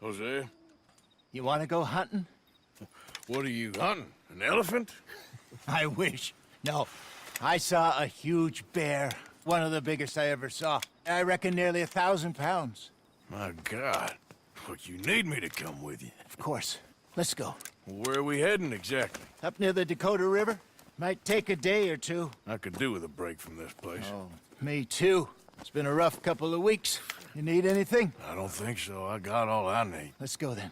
Jose, You want to go hunting? what are you hunting? An elephant? I wish. No. I saw a huge bear. One of the biggest I ever saw. I reckon nearly 1,000 pounds. My God. But you need me to come with you. Of course. Let's go. Where are we heading exactly? Up near the Dakota River. Might take a day or two. I could do with a break from this place. Oh, me too. It's been a rough couple of weeks. You need anything? I don't think so. I got all I need. Let's go then.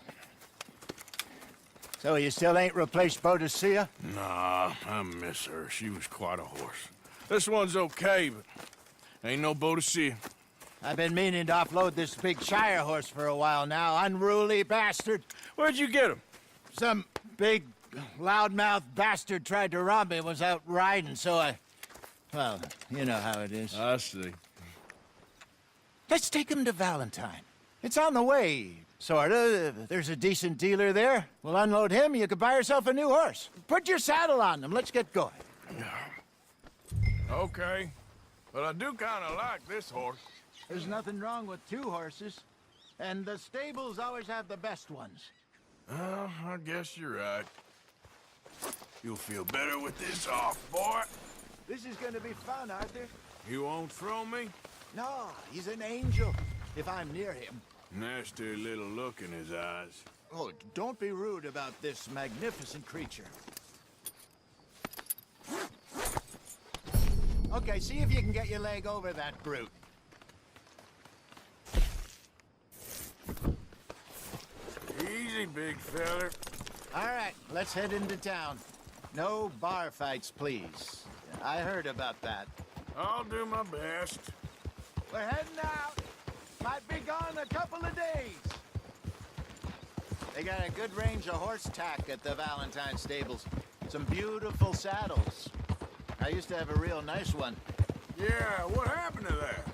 So you still ain't replaced Boadicea? Nah, I miss her. She was quite a horse. This one's okay, but ain't no Boadicea. I've been meaning to offload this big Shire horse for a while now. Unruly bastard. Where'd you get him? Some big, loudmouth bastard tried to rob me and was out riding, so I... Well, you know how it is. I see. Let's take him to Valentine. It's on the way, sorta. There's a decent dealer there. We'll unload him, you could buy yourself a new horse. Put your saddle on them, let's get going. Okay. But I do kind of like this horse. There's nothing wrong with two horses. And the stables always have the best ones. Well, I guess you're right. You'll feel better with this off, boy. This is gonna be fun, Arthur. You won't throw me? No, he's an angel, if I'm near him. Nasty little look in his eyes. Oh, don't be rude about this magnificent creature. Okay, see if you can get your leg over that brute. Easy, big feller. All right, let's head into town. No bar fights, please. I heard about that. I'll do my best. We're heading out. Might be gone a couple of days. They got a good range of horse tack at the Valentine stables. Some beautiful saddles. I used to have a real nice one. Yeah, what happened to that?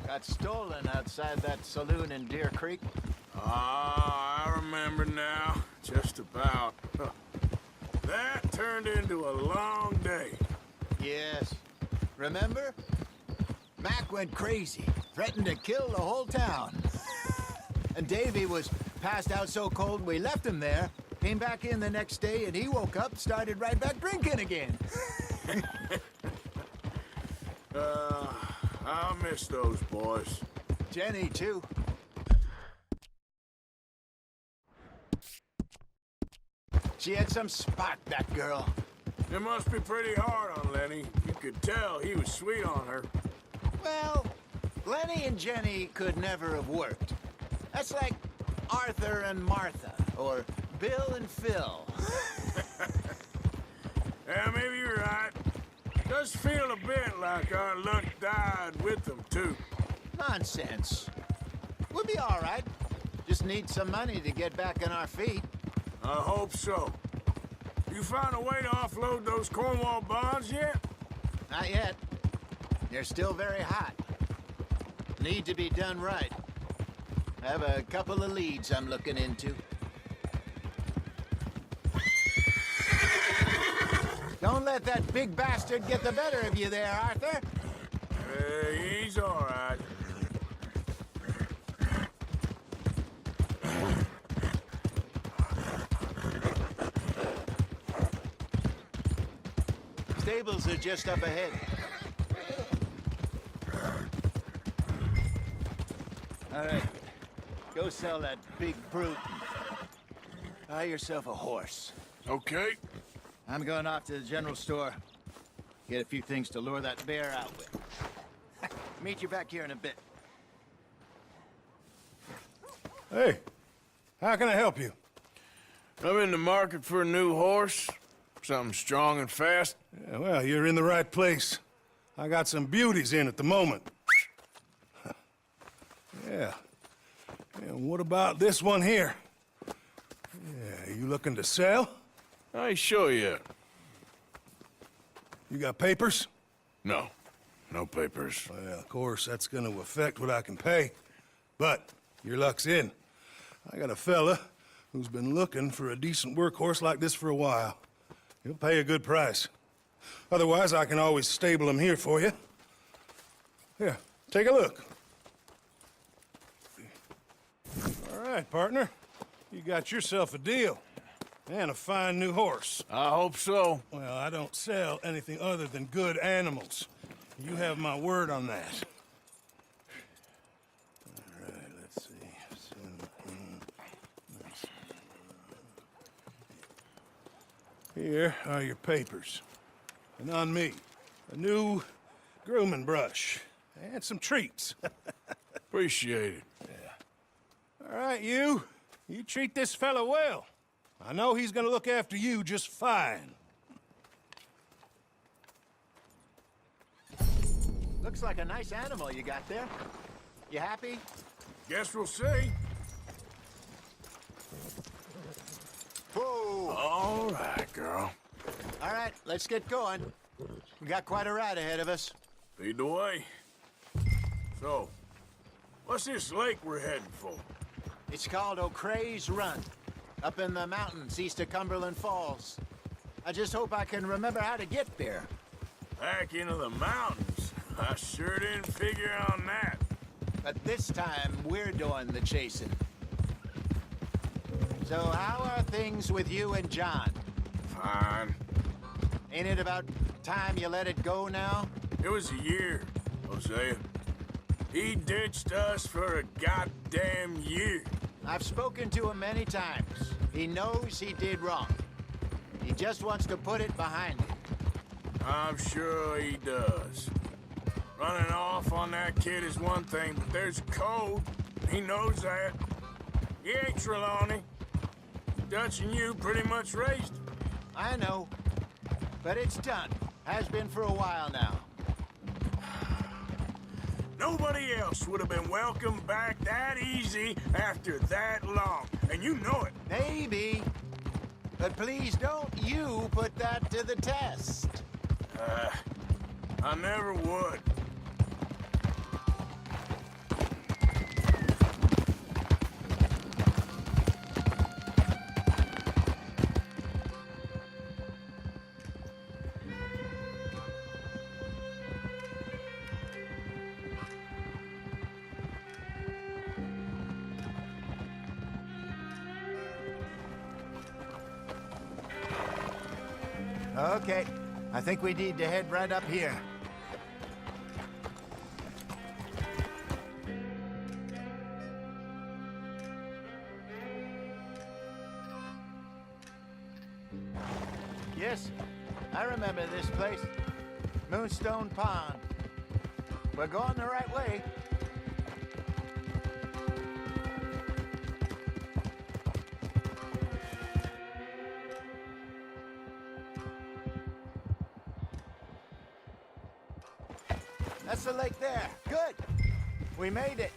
Got stolen outside that saloon in Deer Creek. Ah, I remember now. Just about. That turned into a long day. Yes. Remember? Mac went crazy, threatened to kill the whole town. And Davy was passed out so cold we left him there, came back in the next day, and he woke up, started right back drinking again. I'll miss those boys. Jenny, too. She had some spot, that girl. It must be pretty hard on Lenny. You could tell he was sweet on her. Well, Lenny and Jenny could never have worked. That's like Arthur and Martha, or Bill and Phil. Yeah, maybe you're right. Does feel a bit like our luck died with them, too. Nonsense. We'll be all right. Just need some money to get back on our feet. I hope so. You found a way to offload those Cornwall bonds yet? Not yet. They're still very hot. Need to be done right. I have a couple of leads I'm looking into. Don't let that big bastard get the better of you there, Arthur. He's all right. Stables are just up ahead. All right. Go sell that big brute. Buy yourself a horse. Okay. I'm going off to the general store. Get a few things to lure that bear out with. Meet you back here in a bit. Hey, how can I help you? I'm in the market for a new horse. Something strong and fast. Yeah, well, you're in the right place. I got some beauties in at the moment. Yeah. And what about this one here? Yeah, you looking to sell? I ain't sure yet. You got papers? No. No papers. Well, of course, that's gonna affect what I can pay. But your luck's in. I got a fella who's been looking for a decent workhorse like this for a while. He'll pay a good price. Otherwise, I can always stable him here for you. Here, take a look. All right, partner. You got yourself a deal. And a fine new horse. I hope so. Well, I don't sell anything other than good animals. You have my word on that. All right, let's see. Here are your papers. And on me, a new grooming brush. And some treats. Appreciate it. All right, you treat this fella well. I know he's gonna look after you just fine. Looks like a nice animal you got there. You happy? Guess we'll see. Whoa! All right, girl. All right, let's get going. We got quite a ride ahead of us. Lead the way. So, what's this lake we're heading for? It's called O'Creagh's Run, up in the mountains east of Cumberland Falls. I just hope I can remember how to get there. Back into the mountains? I sure didn't figure on that. But this time, we're doing the chasing. So how are things with you and John? Fine. Ain't it about time you let it go now? It was a year, Hosea. He ditched us for a goddamn year. I've spoken to him many times. He knows he did wrong. He just wants to put it behind him. I'm sure he does. Running off on that kid is one thing, but there's code. He knows that. He ain't Trelawney. Dutch and you pretty much raised him. I know. But it's done. Has been for a while now. Nobody else would have been welcomed back that easy after that long, and you know it. Maybe. But please don't you put that to the test. I never would. Okay. I think we need to head right up here. Yes, I remember this place. Moonstone Pond. We're going the right way. That's the lake there. Good. We made it.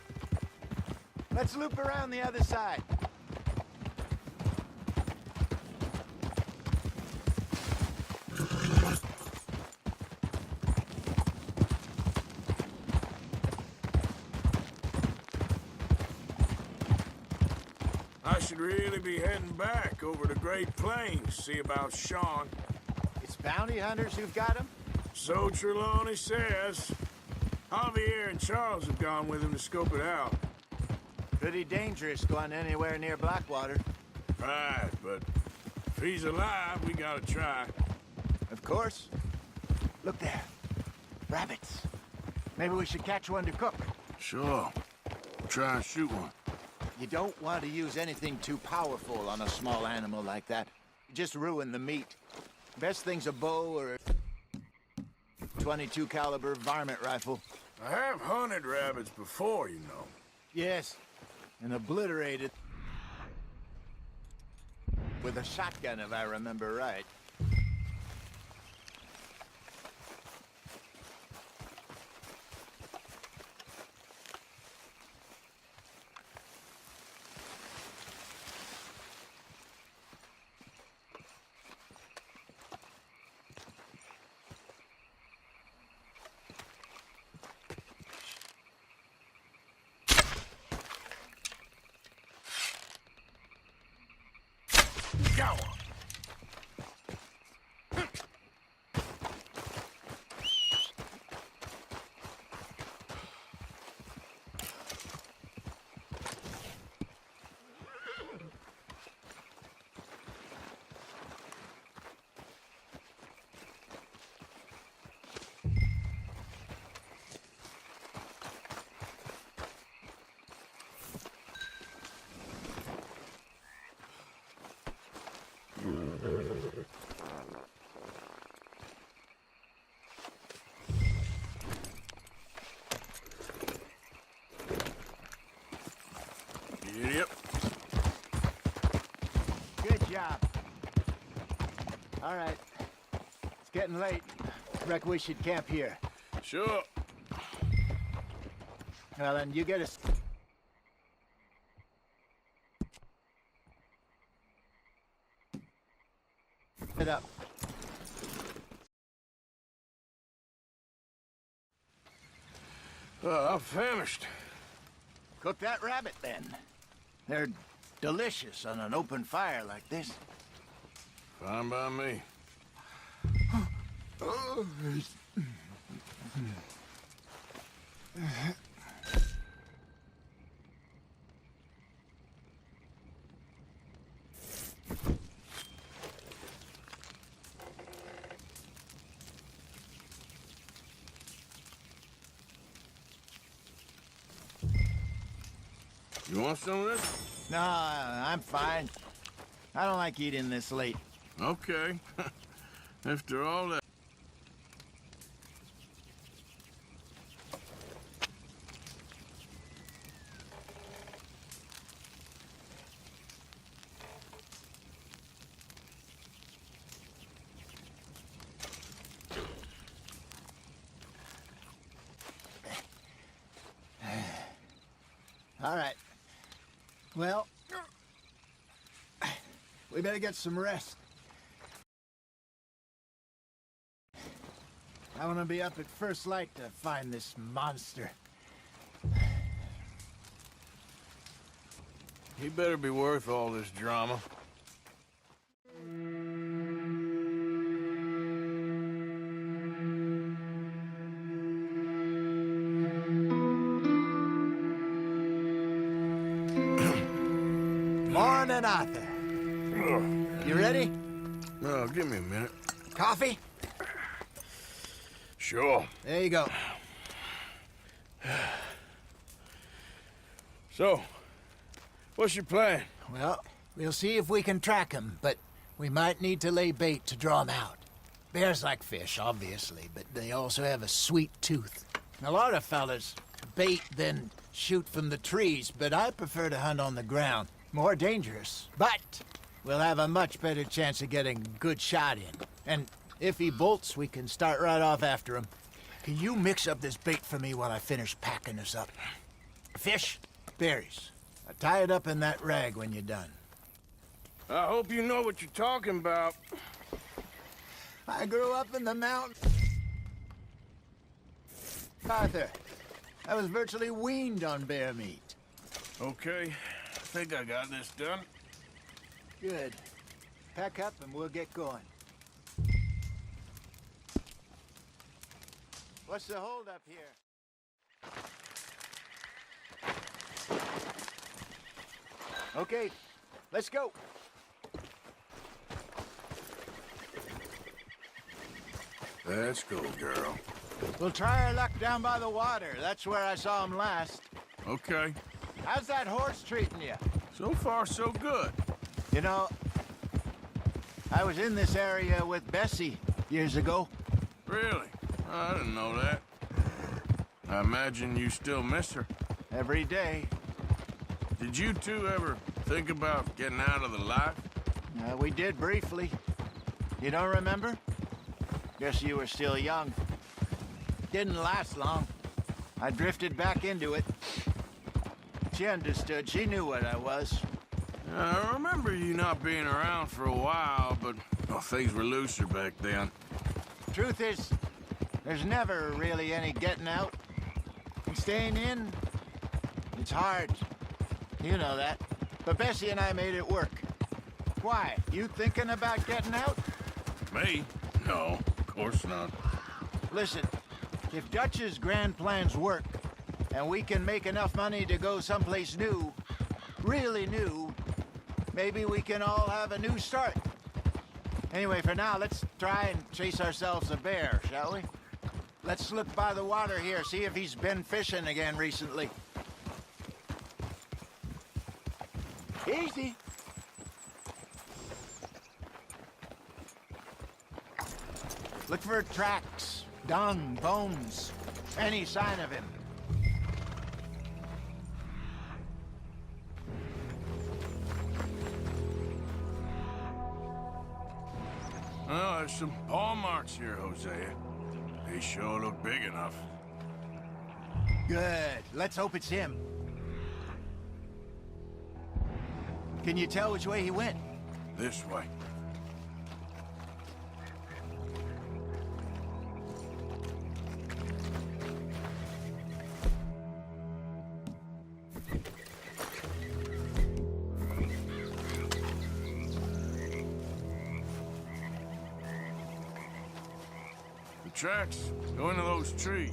Let's loop around the other side. I should really be heading back over the Great Plains, see about Sean. It's bounty hunters who've got him? So Trelawney says. Javier and Charles have gone with him to scope it out. Pretty dangerous going anywhere near Blackwater. Right, but if he's alive, we gotta try. Of course. Look there. Rabbits. Maybe we should catch one to cook. Sure. Try and shoot one. You don't want to use anything too powerful on a small animal like that. You just ruin the meat. Best thing's a bow or a .22 caliber varmint rifle. I have hunted rabbits before, you know. Yes, and obliterated with a shotgun, if I remember right. Go! Yep. Good job. All right. It's getting late. Reckon we should camp here. Sure. Well, then you get us. It up. I'm famished. Cook that rabbit, then. They're delicious on an open fire like this. Fine by me. You want some of this? No, I'm fine. I don't like eating this late. Okay. After all that. All right. Well, we better get some rest. I want to be up at first light to find this monster. He better be worth all this drama. Morning, Arthur. You ready? No, give me a minute. Coffee? Sure. There you go. So, what's your plan? Well, we'll see if we can track him, but we might need to lay bait to draw him out. Bears like fish, obviously, but they also have a sweet tooth. A lot of fellas bait, then shoot from the trees, but I prefer to hunt on the ground. More dangerous, but we'll have a much better chance of getting a good shot in. And if he bolts, we can start right off after him. Can you mix up this bait for me while I finish packing this up? Fish, berries. Tie it up in that rag when you're done. I hope you know what you're talking about. I grew up in the mountains. Arthur, I was virtually weaned on bear meat. Okay, I think I got this done. Good. Pack up and we'll get going. What's the holdup here? Okay, let's go. Let's go, girl. We'll try our luck down by the water. That's where I saw him last. Okay. How's that horse treating you? So far, so good. You know, I was in this area with Bessie years ago. Really? I didn't know that. I imagine you still miss her. Every day. Did you two ever think about getting out of the life? We did briefly. You don't remember? Guess you were still young. Didn't last long. I drifted back into it. She understood. She knew what I was. I remember you not being around for a while, but things were looser back then. Truth is, there's never really any getting out. And staying in, it's hard. You know that. But Bessie and I made it work. Why? You thinking about getting out? Me? No, of course not. Listen, if Dutch's grand plans work, and we can make enough money to go someplace new, really new, maybe we can all have a new start. Anyway, for now, let's try and chase ourselves a bear, shall we? Let's look by the water here, see if he's been fishing again recently. Easy. Look for tracks, dung, bones, any sign of him. There's some paw marks here, Hosea. They sure look big enough. Good. Let's hope it's him. Can you tell which way he went? This way. The tracks go into those trees.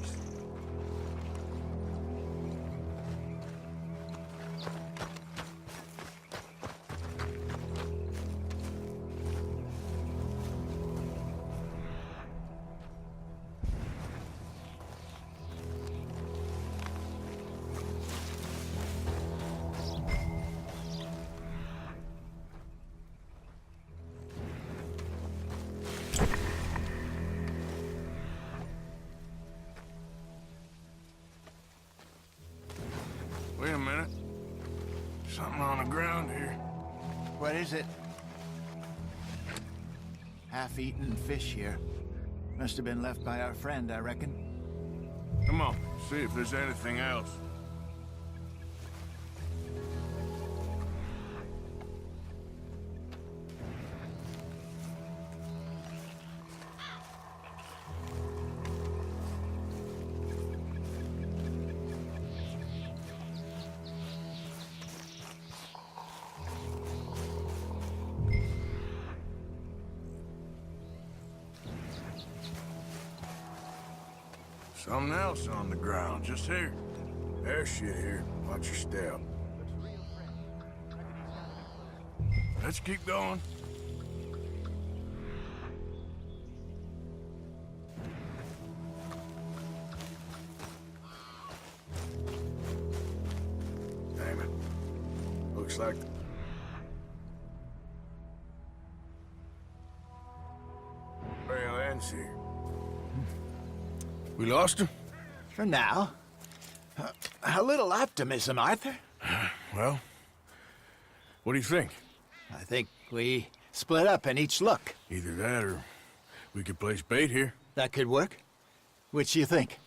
Wait a minute. Something on the ground here. What is it? Half-eaten fish here. Must have been left by our friend, I reckon. Come on, see if there's anything else. Something else on the ground, just here. There's shit here. Watch your step. Let's keep going. Damn it. Looks like... Trail ends here. We lost him? For now. A little optimism, Arthur. Well, what do you think? I think we split up and each look. Either that or we could place bait here. That could work. Which do you think?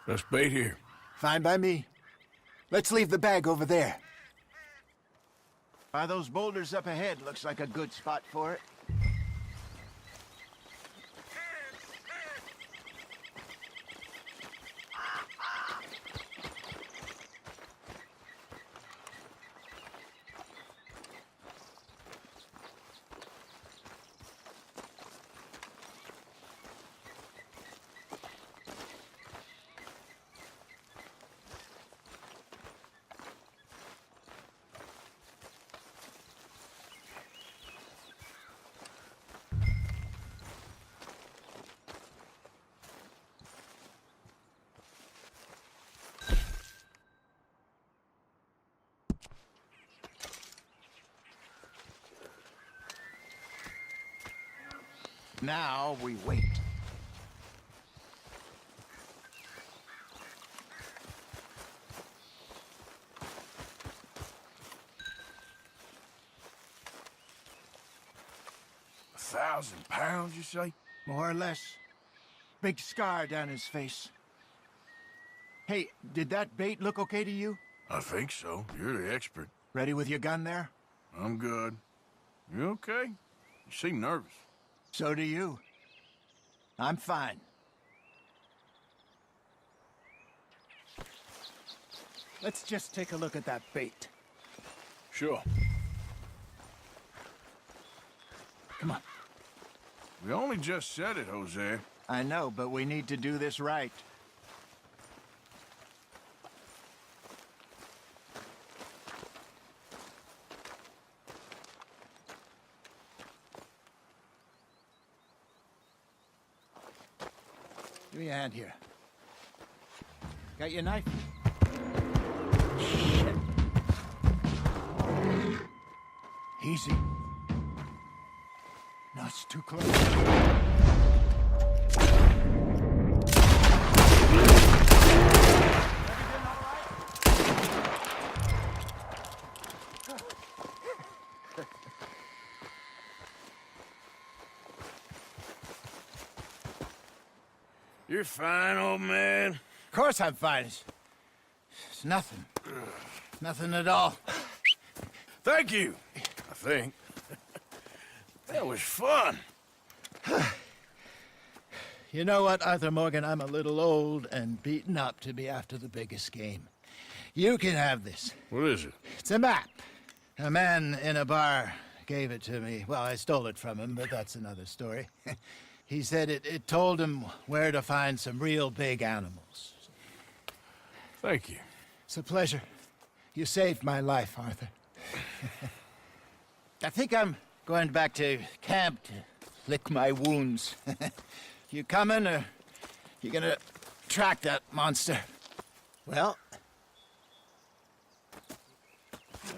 Let's bait here. Fine by me. Let's leave the bag over there. By those boulders up ahead, looks like a good spot for it. Now we wait. £1,000, you say? More or less. Big scar down his face. Hey, did that bait look okay to you? I think so. You're the expert. Ready with your gun there? I'm good. You okay? You seem nervous. So do you. I'm fine. Let's just take a look at that bait. Sure. Come on. We only just said it, Jose. I know, but we need to do this right. Give me a hand here. Got your knife? Shit. Easy. No, it's too close. Everything all right? You're fine, old man. Of course I'm fine. It's nothing. Nothing at all. Thank you, I think. That was fun. You know what, Arthur Morgan? I'm a little old and beaten up to be after the biggest game. You can have this. What is it? It's a map. A man in a bar gave it to me. Well, I stole it from him, but that's another story. He said it told him where to find some real big animals. Thank you. It's a pleasure. You saved my life, Arthur. I think I'm going back to camp to lick my wounds. You coming, or you gonna track that monster? Well,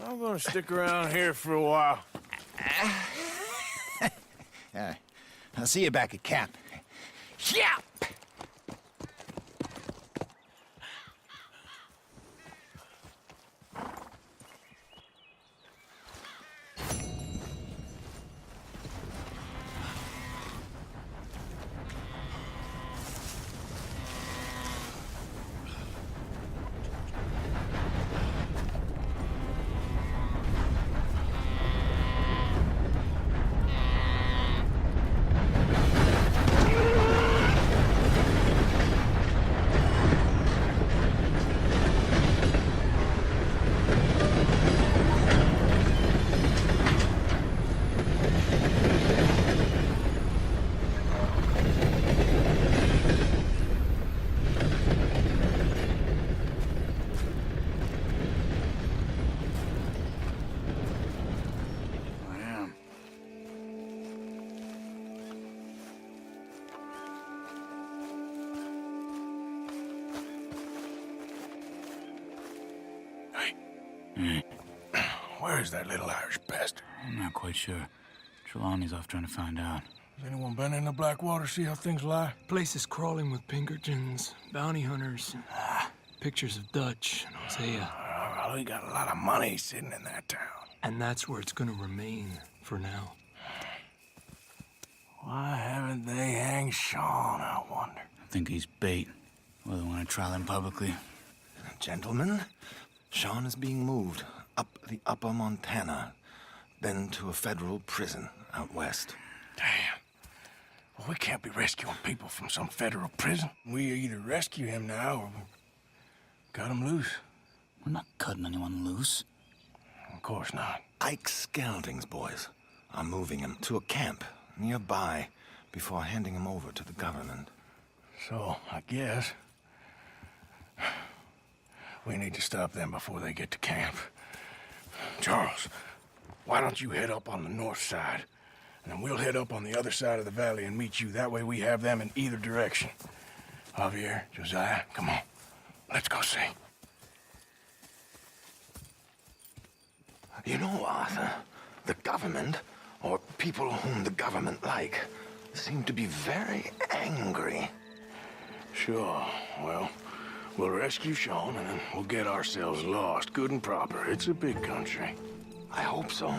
I'm gonna stick around here for a while. all right. I'll see you back at camp. Yeah! Where's that little Irish bastard? I'm not quite sure. Trelawney's off trying to find out. Has anyone been in the Blackwater, see how things lie? Place is crawling with Pinkertons, bounty hunters, pictures of Dutch and Hosea. Well, we got a lot of money sitting in that town. And that's where it's gonna remain for now. Why haven't they hanged Sean, I wonder? I think he's bait. Well, they want to trial him publicly. Gentlemen, Sean is being moved up the upper Montana, then to a federal prison out west. Damn. Well, we can't be rescuing people from some federal prison. We either rescue him now or we cut him loose. We're not cutting anyone loose. Of course not. Ike Skelding's boys are moving him to a camp nearby before handing him over to the government. So, I guess we need to stop them before they get to camp. Charles, why don't you head up on the north side, and then we'll head up on the other side of the valley and meet you. That way we have them in either direction. Javier, Josiah, come on. Let's go see. You know, Arthur, the government, or people whom the government like, seem to be very angry. Sure, well, we'll rescue Sean and then we'll get ourselves lost, good and proper. It's a big country. I hope so.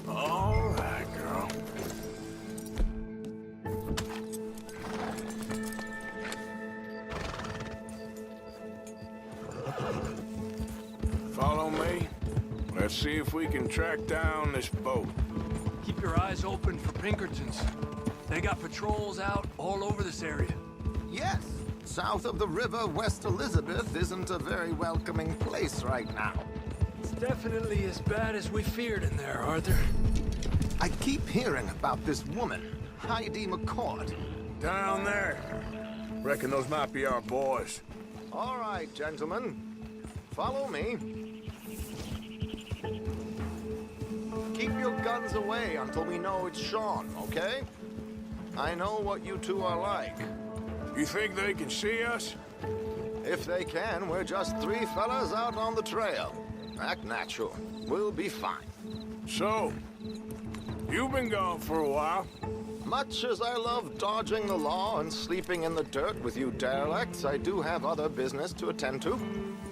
All right, girl. Follow me. Let's see if we can track down this boat. Keep your eyes open for Pinkertons. They got patrols out all over this area. Yes. South of the river, West Elizabeth isn't a very welcoming place right now. It's definitely as bad as we feared in there, Arthur. I keep hearing about this woman, Heidi McCord. Down there. Reckon those might be our boys. All right, gentlemen. Follow me. Keep your guns away until we know it's Sean, okay? I know what you two are like. You think they can see us? If they can, we're just three fellas out on the trail. Act natural. We'll be fine. So, you've been gone for a while. Much as I love dodging the law and sleeping in the dirt with you derelicts, I do have other business to attend to.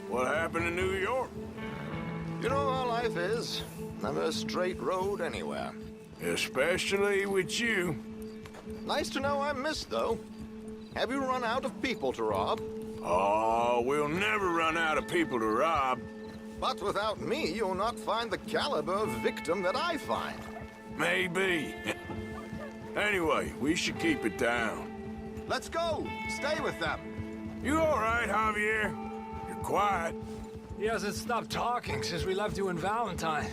What happened in New York? You know how life is. Never a straight road anywhere. Especially with you. Nice to know I'm missed, though. Have you run out of people to rob? Oh, we'll never run out of people to rob. But without me, you'll not find the caliber of victim that I find. Maybe. Anyway, we should keep it down. Let's go. Stay with them. You all right, Javier? You're quiet. He hasn't stopped talking since we left you in Valentine.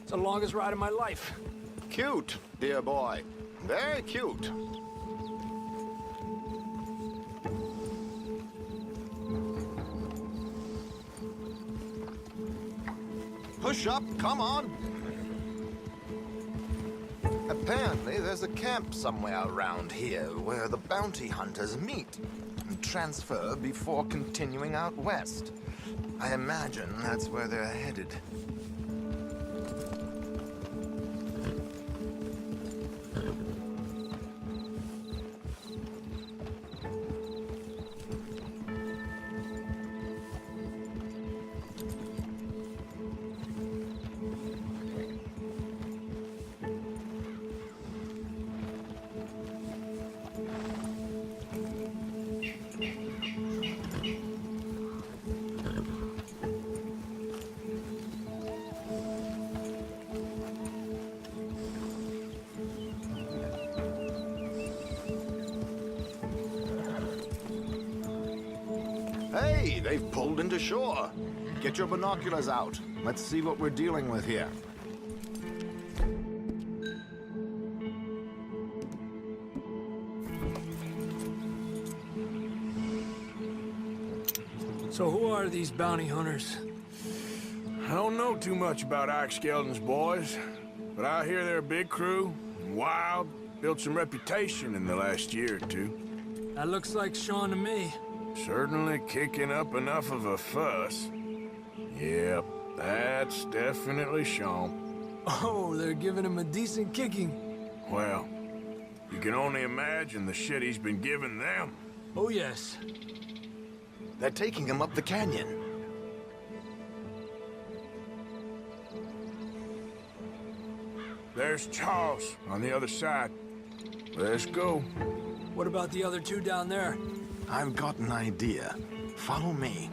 It's the longest ride of my life. Cute, dear boy. Very cute. Push up, come on. Apparently, there's a camp somewhere around here where the bounty hunters meet and transfer before continuing out west. I imagine that's where they're headed. Hey, they've pulled into shore. Get your binoculars out. Let's see what we're dealing with here. So who are these bounty hunters? I don't know too much about Ike Skeldon's boys, but I hear they're a big crew, and wild, built some reputation in the last year or two. That looks like Sean to me. Certainly kicking up enough of a fuss. Yep, that's definitely Sean. Oh, they're giving him a decent kicking. Well, you can only imagine the shit he's been giving them. Oh, yes. They're taking him up the canyon. There's Charles on the other side. Let's go. What about the other two down there? I've got an idea. Follow me.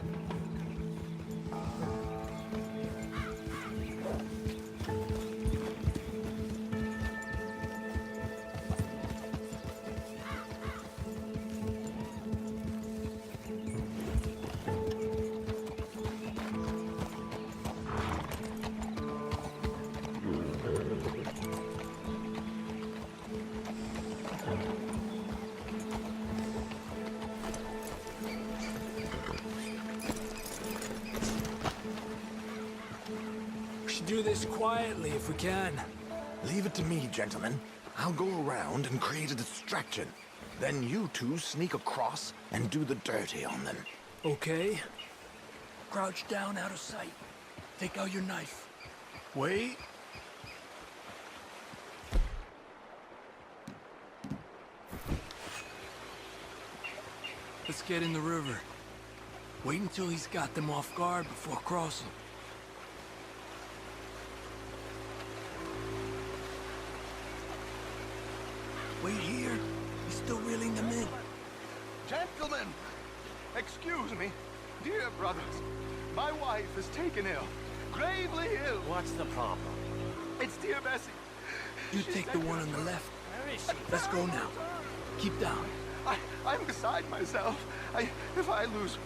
Do this quietly if we can. Leave it to me, gentlemen. I'll go around and create a distraction. Then you two sneak across and do the dirty on them. Okay. Crouch down out of sight. Take out your knife. Wait. Let's get in the river. Wait until he's got them off guard before crossing. Wait here. He's still reeling them in. Gentlemen, excuse me. Dear brothers, my wife is taken ill. Gravely ill. What's the problem? It's dear Bessie. You take the one on the left. Let's go now. Keep down. I'm beside myself. If I lose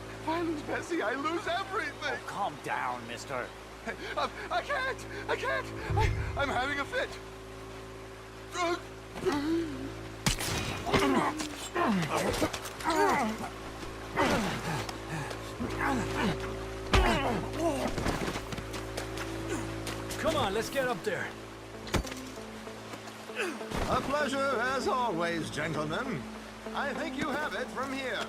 Bessie, I lose everything. Oh, calm down, mister. I can't. I'm having a fit. Come on, let's get up there. A pleasure as always, gentlemen. I think you have it from here.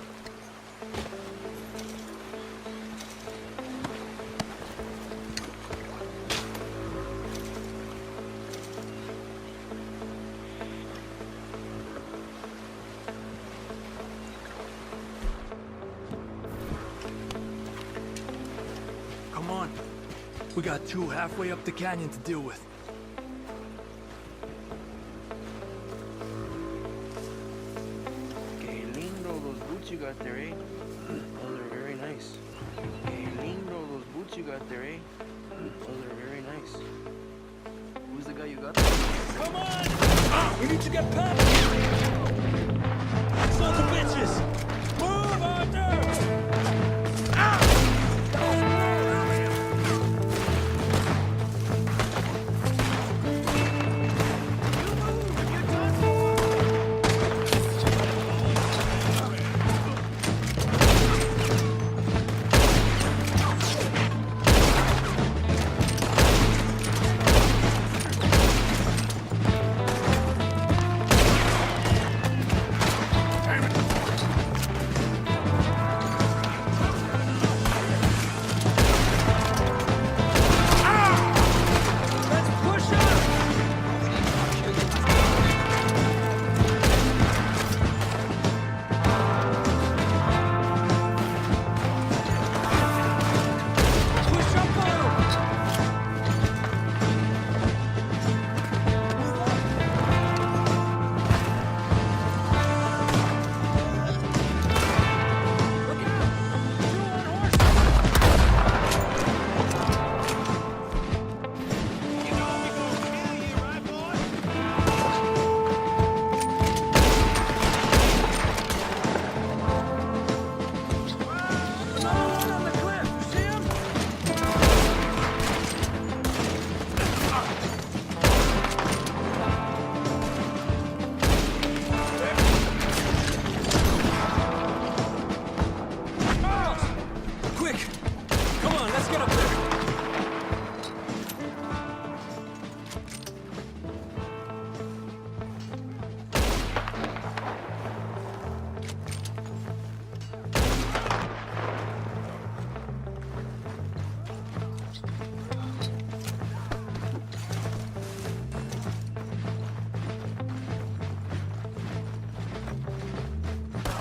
Come on. We got two halfway up the canyon to deal with. boots you got there, eh? Those are very nice. Hey, lindo, those boots you got there, eh? Those are very nice. Who's the guy you got there? Come on! We need to get past! Sons of bitches! Move, Arthur!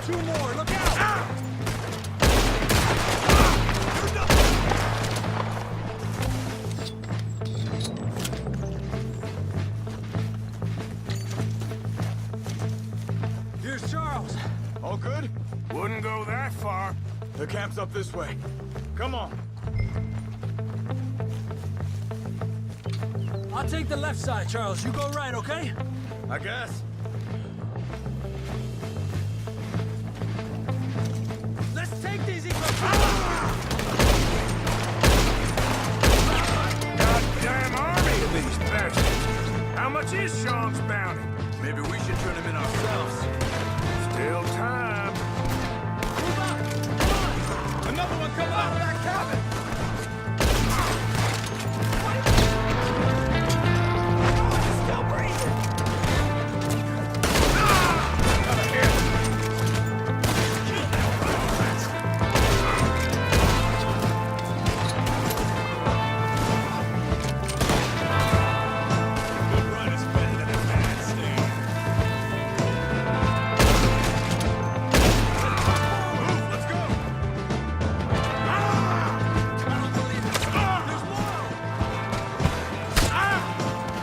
Two more, look out! Here's Charles. All good? Wouldn't go that far. The camp's up this way. Come on. I'll take the left side, Charles. You go right, okay? I guess. Let's take these equal. Goddamn army of these bastards. How much is Sean's bounty? Maybe we should turn him in ourselves. Still time. Move up! Come on! Another one come out of that cabin! Still breathing! Good run is better than a bad stand. Move, let's go! I don't believe it. There's more!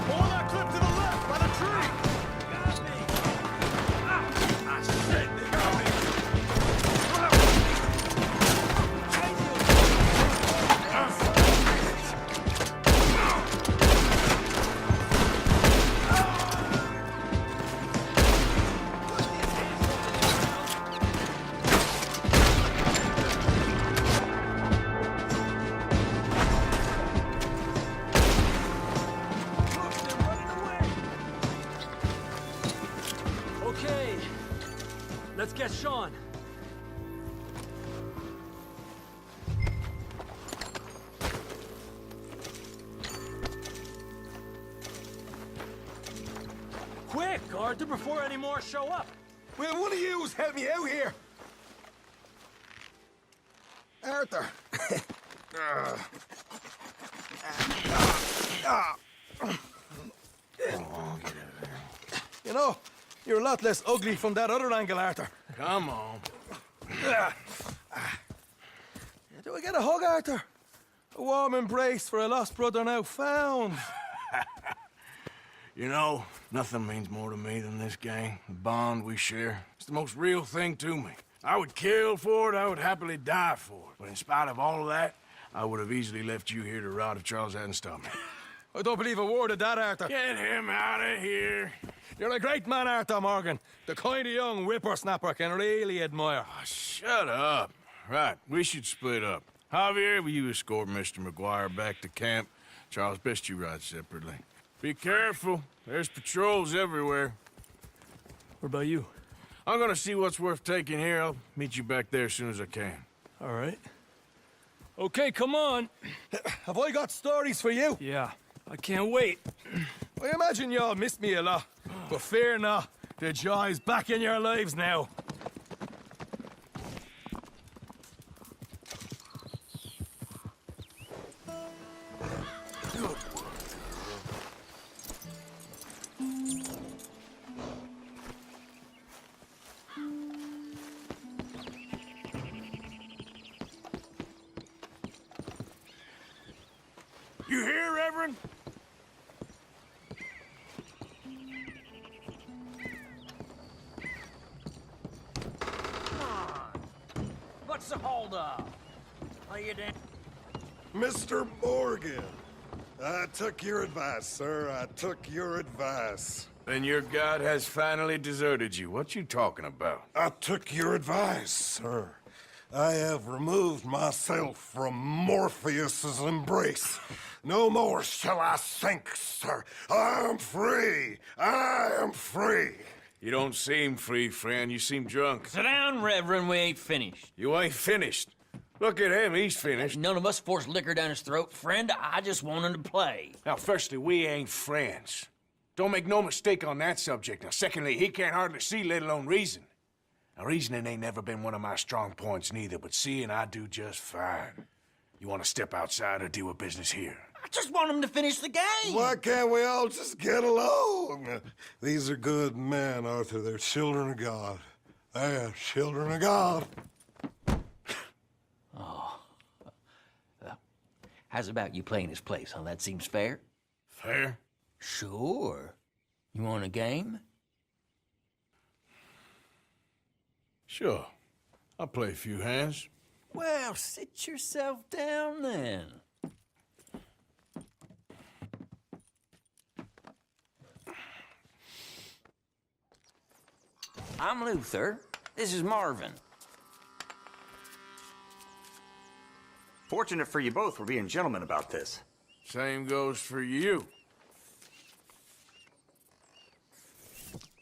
Pull that clip to the left by the tree! Got me! Shit, they got me! Look, they're running away! Okay. Let's get Sean. Quick, Arthur, before any more show up. Will one of yous help me out here? Arthur. You know, you're a lot less ugly from that other angle, Arthur. Come on. Do I get a hug, Arthur? A warm embrace for a lost brother now found. You know, nothing means more to me than this gang, the bond we share. It's the most real thing to me. I would kill for it, I would happily die for it. But in spite of all of that, I would have easily left you here to rot if Charles hadn't stopped me. I don't believe a word of that, Arthur. Get him out of here. You're a great man, Arthur Morgan. The kind of young whippersnapper I can really admire. Oh, shut up. Right, we should split up. Javier, will you escort Mr. McGuire back to camp? Charles, best you ride separately. Be careful. There's patrols everywhere. What about you? I'm gonna see what's worth taking here. I'll meet you back there as soon as I can. All right. Okay, come on. Have I got stories for you? Yeah, I can't wait. I imagine y'all missed me a lot. But fear not, the joy's back in your lives now. You hear, Reverend? What's the holdup? Are you down? Mr. Morgan, I took your advice, sir. I took your advice. Then your God has finally deserted you. What you talking about? I took your advice, sir. I have removed myself from Morpheus's embrace. No more shall I sink, sir. I am free. I am free. You don't seem free, friend. You seem drunk. Sit down, Reverend. We ain't finished. You ain't finished. Look at him. He's finished. None of us forced liquor down his throat, friend. I just want him to play. Now, firstly, we ain't friends. Don't make no mistake on that subject. Now, secondly, he can't hardly see, let alone reason. Now, reasoning ain't never been one of my strong points neither, but seeing I do just fine. You want to step outside or deal with business here? I just want him to finish the game. Why can't we all just get along? These are good men, Arthur. They're children of God. They're children of God. Oh. How's about you playing his place, huh? That seems fair? Fair? Sure. You want a game? Sure. I'll play a few hands. Well, sit yourself down then. I'm Luther. This is Marvin. Fortunate for you both for being gentlemen about this. Same goes for you.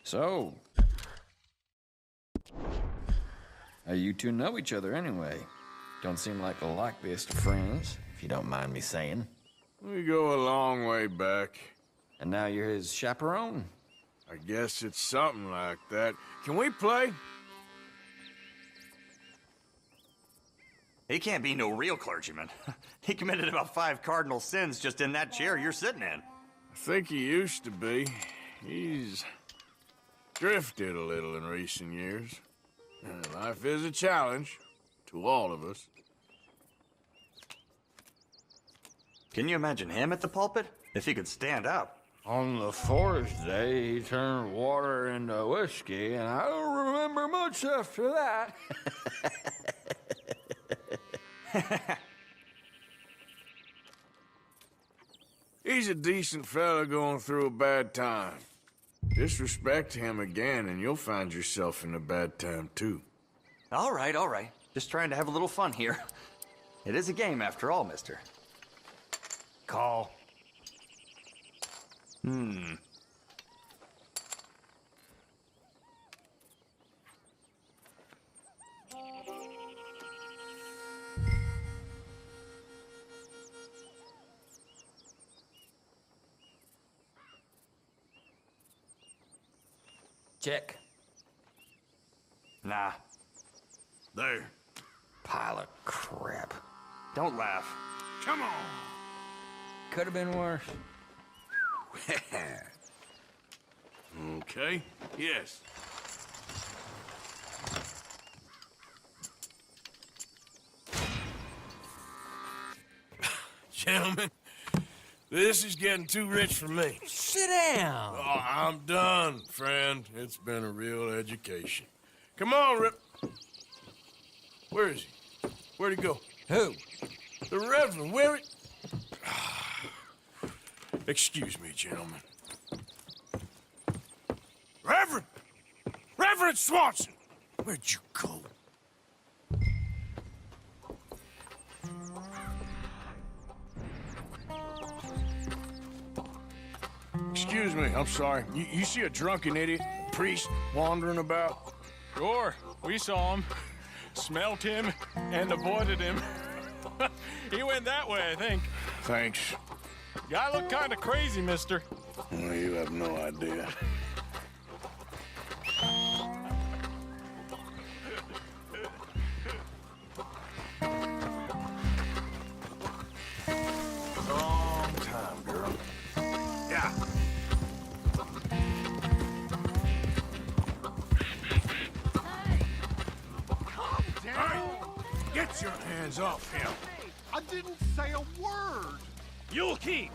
So, how you two know each other anyway? Don't seem like the likeliest of friends, if you don't mind me saying. We go a long way back. And now you're his chaperone? I guess it's something like that. Can we play? He can't be no real clergyman. He committed about 5 cardinal sins just in that chair you're sitting in. I think he used to be. He's drifted a little in recent years. Life is a challenge to all of us. Can you imagine him at the pulpit? If he could stand up. On the 4th day, he turned water into whiskey, and I don't remember much after that. He's a decent fella going through a bad time. Disrespect him again, and you'll find yourself in a bad time, too. All right, all right. Just trying to have a little fun here. It is a game after all, mister. Call. Check. Nah. There. Pile of crap. Don't laugh. Come on. Could have been worse. Okay. Yes. Gentlemen, this is getting too rich for me. Sit down. Oh, I'm done, friend. It's been a real education. Come on, Rip. Where is he? Where'd he go? Who? The Reverend, where it? Excuse me, gentlemen. Reverend! Reverend Swanson! Where'd you go? Excuse me, I'm sorry. You see a drunken idiot, priest, wandering about? Sure, we saw him, smelt him, and avoided him. He went that way, I think. Thanks. Guy looked kind of crazy, mister. Well, you have no idea. Long time, girl. Yeah. Calm down! Get your hands off him. I didn't say a word! You'll keep.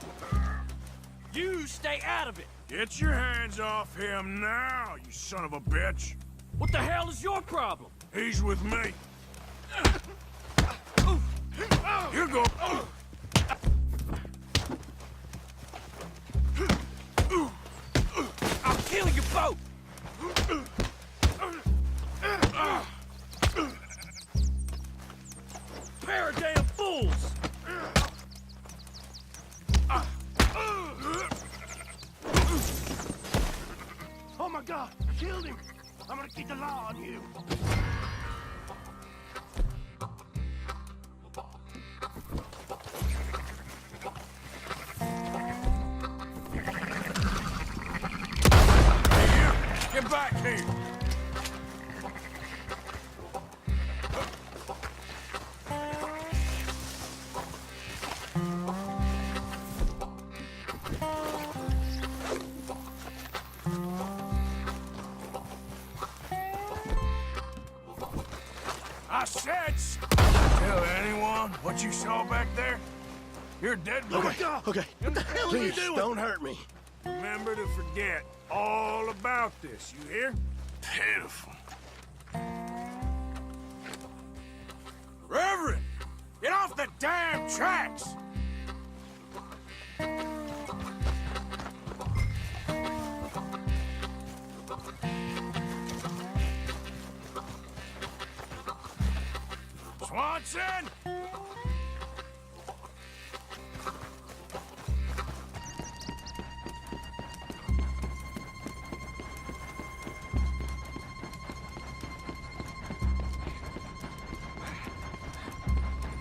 You stay out of it. Get your hands off him now, you son of a bitch. What the hell is your problem? He's with me. You go. I'll kill you both! Pair of damn fools! Oh my God! Killed him! I'm gonna keep the law on you! Get back here! I said, tell anyone what you saw back there? You're dead. Okay, okay. What the hell are you doing? Don't hurt me. Remember to forget all about this, you hear? Pitiful. Reverend, get off the damn tracks! Swanson!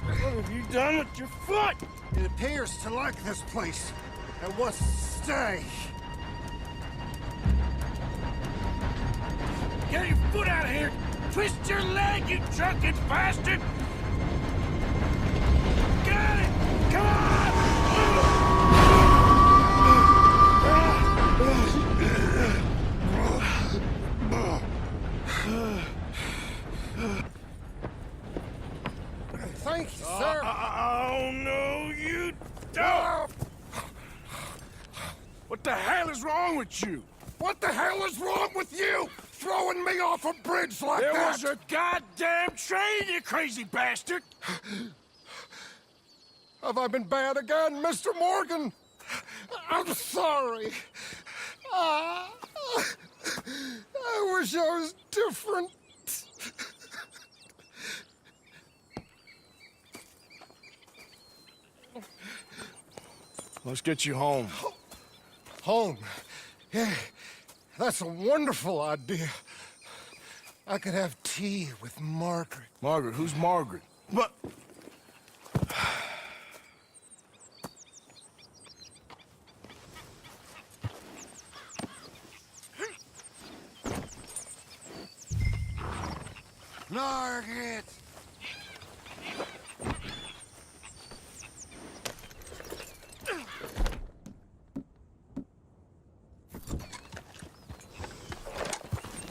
What have you done with your foot? It appears to like this place and wants to stay. Get your foot out of here! Twist your leg, you drunken bastard! Get it! Come on! Thank you, sir. Oh, no, you don't! What the hell is wrong with you? What the hell is wrong with you? Throwing me off a bridge like There that? was a goddamn train, you crazy bastard! Have I been bad again, Mr. Morgan? I'm sorry. I wish I was different. Let's get you home. Home? Yeah, that's a wonderful idea. I could have tea with Margaret. Margaret? Who's Margaret? What? Margaret!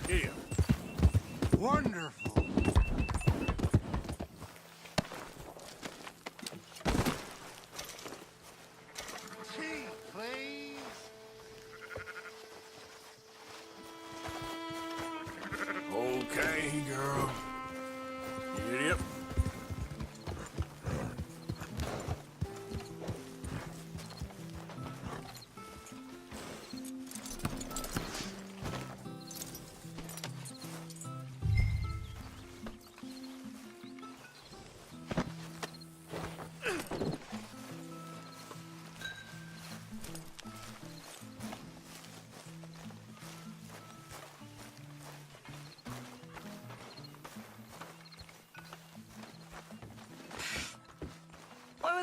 Here. Wonderful. Tea, please. Okay, girl.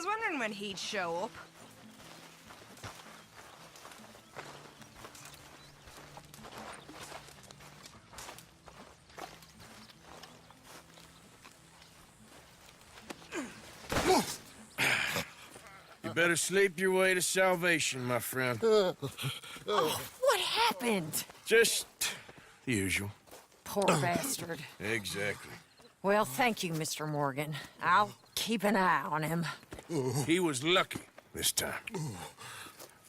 was wondering when he'd show up. You better sleep your way to salvation, my friend. Oh, what happened? Just the usual. Poor bastard. Exactly. Well, thank you, Mr. Morgan. I'll keep an eye on him. He was lucky this time.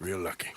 Real lucky.